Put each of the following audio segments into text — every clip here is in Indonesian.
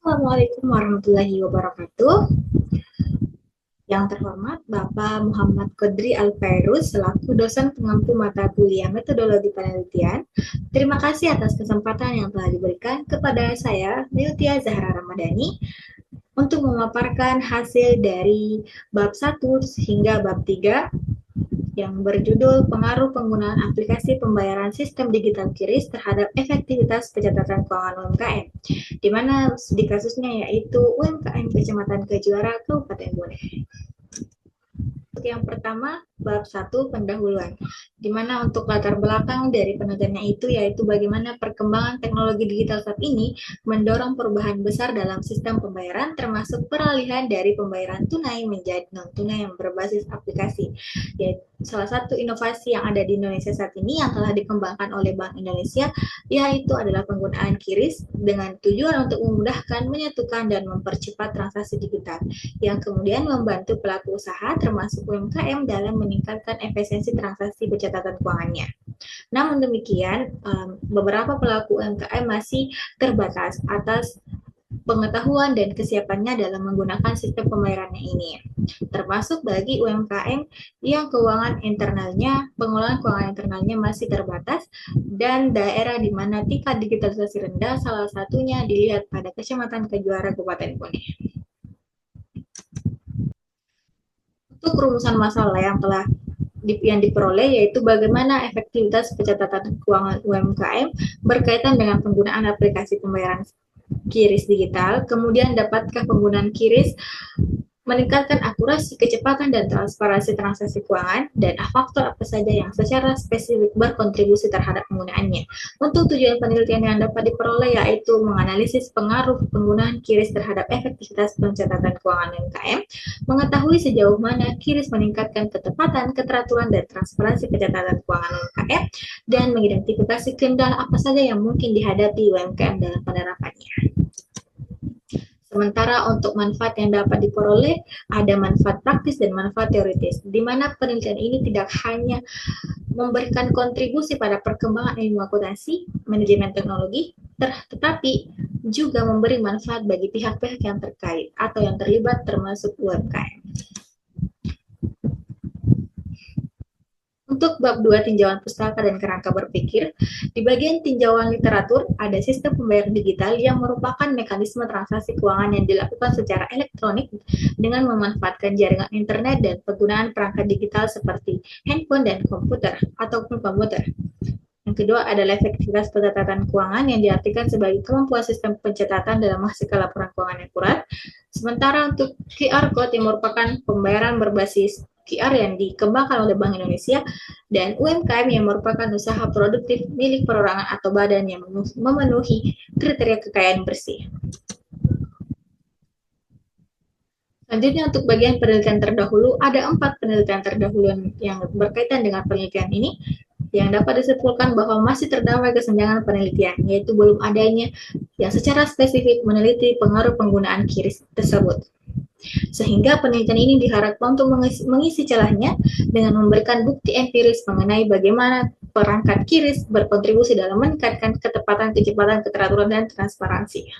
Assalamualaikum warahmatullahi wabarakatuh. Yang terhormat Bapak Muhammad Kodri Alfairuz selaku dosen pengampu mata kuliah metodologi penelitian. Terima kasih atas kesempatan yang telah diberikan kepada saya, Niltia Zahra Ramadhani, untuk memaparkan hasil dari bab 1 hingga bab 3 yang berjudul Pengaruh Penggunaan Aplikasi Pembayaran Sistem Digital QRIS terhadap Efektivitas Pencatatan Keuangan UMKM, di mana di kasusnya yaitu UMKM Kecamatan Kejuara, Kabupaten Bone. Yang pertama, bab 1 pendahuluan, di mana untuk latar belakang dari penelitiannya itu yaitu bagaimana perkembangan teknologi digital saat ini mendorong perubahan besar dalam sistem pembayaran, termasuk peralihan dari pembayaran tunai menjadi non-tunai yang berbasis aplikasi. Yaitu salah satu inovasi yang ada di Indonesia saat ini yang telah dikembangkan oleh Bank Indonesia, yaitu adalah penggunaan QRIS dengan tujuan untuk memudahkan, menyatukan, dan mempercepat transaksi digital, yang kemudian membantu pelaku usaha termasuk UMKM dalam meningkatkan efisiensi transaksi pencatatan keuangannya. Namun demikian, beberapa pelaku UMKM masih terbatas atas pengetahuan dan kesiapannya dalam menggunakan sistem pembayarannya ini, termasuk bagi UMKM yang keuangan internalnya, pengelolaan keuangan internalnya masih terbatas, dan daerah di mana tingkat digitalisasi rendah, salah satunya dilihat pada Kecamatan Kejuara, Kabupaten Bone. Untuk rumusan masalah yang diperoleh yaitu bagaimana efektivitas pencatatan keuangan UMKM berkaitan dengan penggunaan aplikasi pembayaran QRIS digital, kemudian dapatkah penggunaan QRIS meningkatkan akurasi, kecepatan, dan transparansi transaksi keuangan, dan faktor apa saja yang secara spesifik berkontribusi terhadap penggunaannya. Untuk tujuan penelitian yang dapat diperoleh yaitu menganalisis pengaruh penggunaan QRIS terhadap efektivitas pencatatan keuangan UMKM, mengetahui sejauh mana QRIS meningkatkan ketepatan, keteraturan, dan transparansi pencatatan keuangan UMKM, dan mengidentifikasi kendala apa saja yang mungkin dihadapi UMKM dalam penerapannya. Sementara untuk manfaat yang dapat diperoleh, ada manfaat praktis dan manfaat teoritis, di mana penelitian ini tidak hanya memberikan kontribusi pada perkembangan ilmu akuntansi, manajemen teknologi, tetapi juga memberi manfaat bagi pihak-pihak yang terkait atau yang terlibat termasuk UMKM. Untuk bab 2 tinjauan pustaka dan kerangka berpikir, di bagian tinjauan literatur ada sistem pembayaran digital yang merupakan mekanisme transaksi keuangan yang dilakukan secara elektronik dengan memanfaatkan jaringan internet dan penggunaan perangkat digital seperti handphone dan komputer ataupun komputer. Yang kedua adalah efektivitas pencatatan keuangan yang diartikan sebagai kemampuan sistem pencatatan dalam menghasilkan laporan keuangan yang akurat. Sementara untuk QR Code yang merupakan pembayaran berbasis QR yang dikembangkan oleh Bank Indonesia, dan UMKM yang merupakan usaha produktif milik perorangan atau badan yang memenuhi kriteria kekayaan bersih. Selanjutnya untuk bagian penelitian terdahulu, ada 4 penelitian terdahulu yang berkaitan dengan penelitian ini, yang dapat disimpulkan bahwa masih terdapat kesenjangan penelitian, yaitu belum adanya yang secara spesifik meneliti pengaruh penggunaan QRIS tersebut. Sehingga penelitian ini diharapkan untuk mengisi celahnya dengan memberikan bukti empiris mengenai bagaimana perangkat QRIS berkontribusi dalam meningkatkan ketepatan, kecepatan, keteraturan, dan transparansi.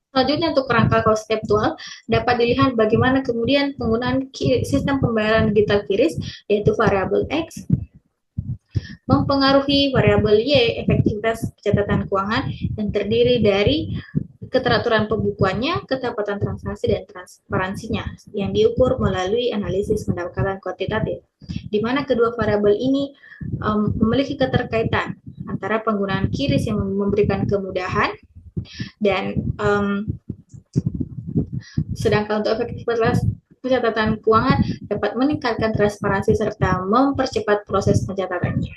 Selanjutnya untuk kerangka konseptual dapat dilihat bagaimana kemudian penggunaan sistem pembayaran digital QRIS yaitu variabel X mempengaruhi variabel Y, efektivitas pencatatan keuangan yang terdiri dari keteraturan pembukuannya, ketepatan transaksi, dan transparansinya yang diukur melalui analisis pendapatan kuantitatif, di mana kedua variabel ini memiliki keterkaitan antara penggunaan QRIS yang memberikan kemudahan dan sedangkan untuk efektivitas pencatatan keuangan dapat meningkatkan transparansi serta mempercepat proses pencatatannya.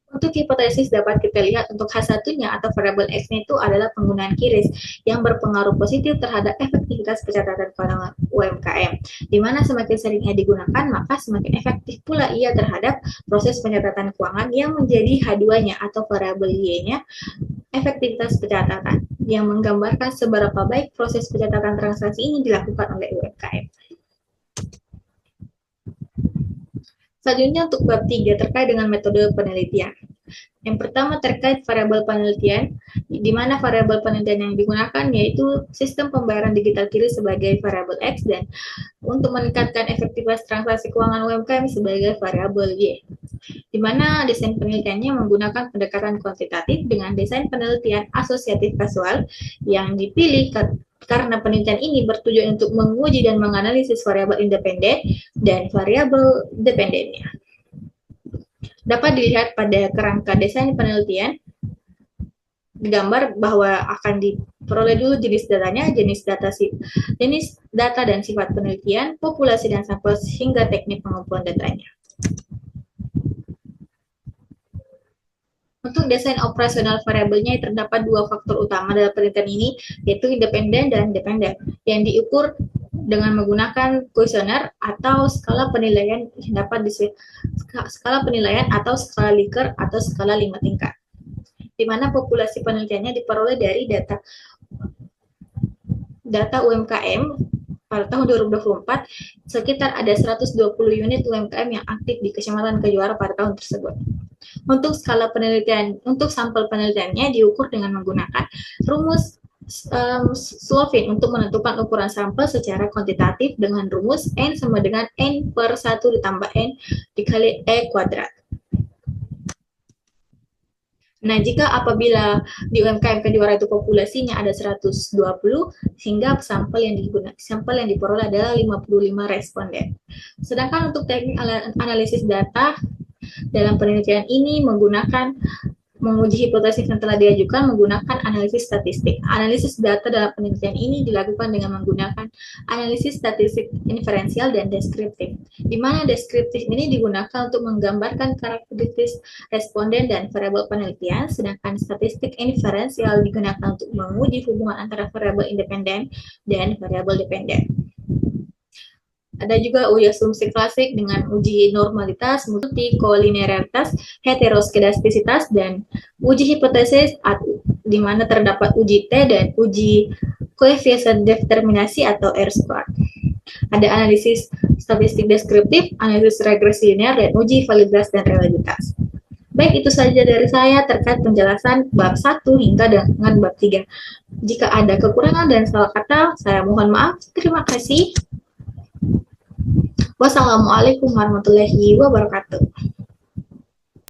Untuk hipotesis dapat kita lihat untuk H1-nya atau variabel X-nya itu adalah penggunaan QRIS yang berpengaruh positif terhadap efektivitas pencatatan keuangan UMKM, di mana semakin seringnya digunakan maka semakin efektif pula ia terhadap proses pencatatan keuangan, yang menjadi H2-nya atau variabel Y-nya efektivitas pencatatan yang menggambarkan seberapa baik proses pencatatan transaksi ini dilakukan oleh UMKM. Selanjutnya untuk bab 3 terkait dengan metode penelitian. Yang pertama terkait variabel penelitian, di mana variabel penelitian yang digunakan yaitu sistem pembayaran digital QRIS sebagai variabel X dan untuk meningkatkan efektivitas transaksi keuangan UMKM sebagai variabel Y, di mana desain penelitiannya menggunakan pendekatan kuantitatif dengan desain penelitian asosiatif kasual yang dipilih karena penelitian ini bertujuan untuk menguji dan menganalisis variabel independen dan variabel dependennya. Dapat dilihat pada kerangka desain penelitian, digambar bahwa akan diperoleh dulu jenis datanya, jenis data dan sifat penelitian, populasi dan sampel, hingga teknik pengumpulan datanya. Untuk desain operasional variabelnya terdapat dua faktor utama dalam penelitian ini, yaitu independen dan dependen, yang diukur dengan menggunakan kuesioner atau skala penilaian skala penilaian atau skala Likert atau skala 5 tingkat, di mana populasi penelitiannya diperoleh dari data UMKM pada tahun 2024 sekitar ada 120 unit UMKM yang aktif di Kecamatan Kejuara pada tahun tersebut. Untuk skala penelitian, untuk sampel penelitiannya diukur dengan menggunakan rumus Slovin untuk menentukan ukuran sampel secara kuantitatif dengan rumus N sama dengan N per 1 ditambah N dikali E kuadrat. Nah, jika apabila di UMKM Kejuara itu populasinya ada 120, sehingga sampel yang diperoleh adalah 55 responden. Sedangkan untuk teknik analisis data dalam penelitian ini menguji hipotesis yang telah diajukan menggunakan analisis statistik. Analisis data dalam penelitian ini dilakukan dengan menggunakan analisis statistik inferensial dan deskriptif, di mana deskriptif ini digunakan untuk menggambarkan karakteristik responden dan variabel penelitian, sedangkan statistik inferensial digunakan untuk menguji hubungan antara variabel independen dan variabel dependen. Ada juga uji asumsi klasik dengan uji normalitas, multikolinearitas, heteroskedastisitas, dan uji hipotesis di mana terdapat uji T dan uji koefisien determinasi atau R-square. Ada analisis statistik deskriptif, analisis regresi linear, dan uji validitas dan reliabilitas. Baik, itu saja dari saya terkait penjelasan bab 1 hingga dengan bab 3. Jika ada kekurangan dan salah kata, saya mohon maaf. Terima kasih. Wassalamualaikum warahmatullahi wabarakatuh.